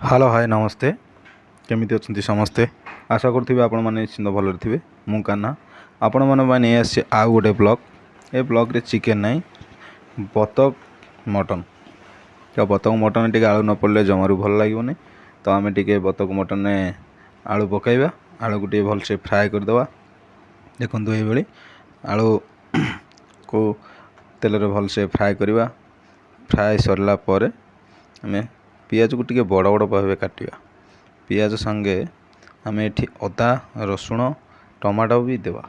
Hello hi नमस्ते केमिति अच्छे समस्ते आशा करुँथे आपण मैंने निश्चिंत भलरे थे मु कान्हा आपण मैंने नहीं आसी आउ गोटे ब्लॉग ए ब्लॉग रे चिकेन नहीं बतक मटन तो बतक मटन टी आलू न पड़े जमारू भल लगे तो आम टे बतक मटन आलू पकईवा आलू को भलसे फ्राए करदे देखु ये आलू को तेल भलसे फ्राए करवा फ्राए सरला पर आम पियाज को टिके बड़ बड़ भाव काटिया पियाज संगे आम ये अदा रसुण टमाटो भी देवा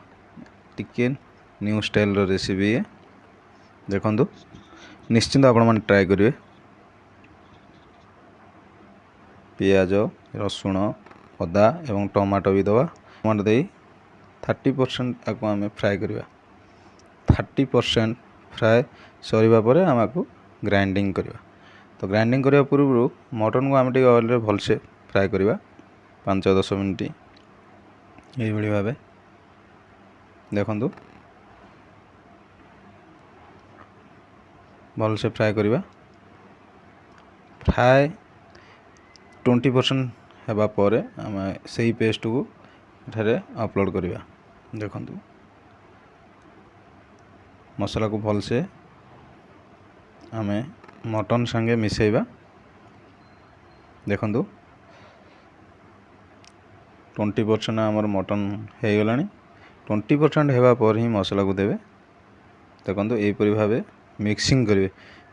टिके न्यू स्टाइल रेसिपी देखु निश्चिंत आपण मैंने ट्राए करेंगे पियाज रसुण अदा एवं टमाटो भी दवा टमाटो दे 30% आपको आम फ्राए करवा 30% फ्राए सरिबा परे आम आपको ग्राइंडिंग करवा तो ग्राइंडिंग करने पूर्व मटन को आम टे ऑयल रे भलसे फ्राए करवा 5-10 मिनट ये भाव देखु भलसे फ्राए करवा फ्राए 20% होगापर आम से पेस्ट को एठारे अपलोड करवा देखु मसला को भलसे आम मटन संगे मिसेबा देखु 20% आमर मटन हो गला 20% होगापर ही मसला को देवे देखो यहीपरि भाव मिक्सिंग करेंगे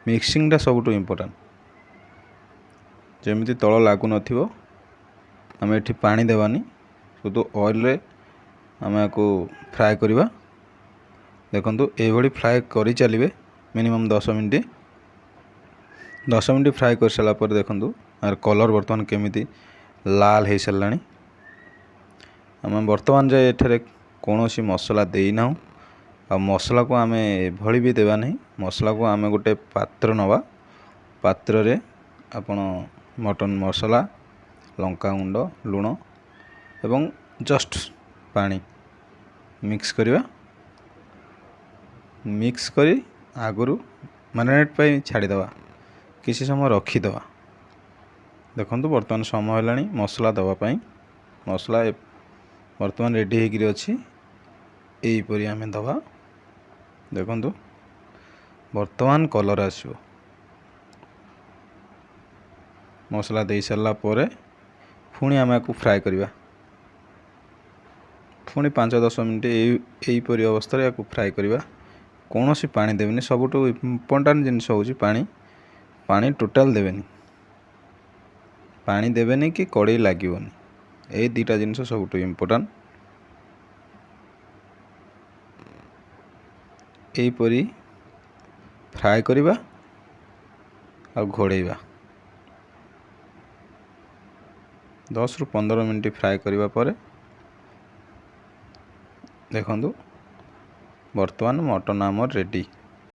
मिक्सिंगटा सबुठ इम्पोर्टाट जमी तल लागू न आम ये पानी देवानी शुद्ध ऑयल रे आम आपको फ्राए करवा देखु ये फ्राए कर चलिए मिनिमम 10 मिनट फ्राए कर सारापर देखु यार कलर बर्तमान केमिति लाल हो सारा आम बर्तमान जाए ये कौन सी मसला देना आ मसला को आम एभली भी देवा नहीं मसला को आम गोटे पात्र नवा पात्र रे आपण मटन मसला लंका गुंड लुण एवं जस्ट पानी मिक्स करवा मिक्स करी आगु मैरिनेट पे छाड़ीदवा किसी समय रखीदवा देखु बर्तमान समय है मसला दवापाई मसला बर्तमान रेडी होकर अच्छी यहीपरि आम दवा देखु बर्तमान कलर आसो मसला दे सारा पर पुणी आम को फ्राए करवा पुणी 5-10 मिनट यहीपरि अवस्था या फ्राए करवा कौन सी पानी देवेनि सबुठ इम्पोर्टाट जिनस हूँ पानी टोटाल देवेनि पानी देवेनि कि कड़े लगे यही दुटा जिनस सबुठ इम्पोर्टाट यहीपरि फ्राए करवा आ घोड़ेवा 10-15 मिनट फ्राए करवा पर देखु बर्तमान मटन आमर रेडी।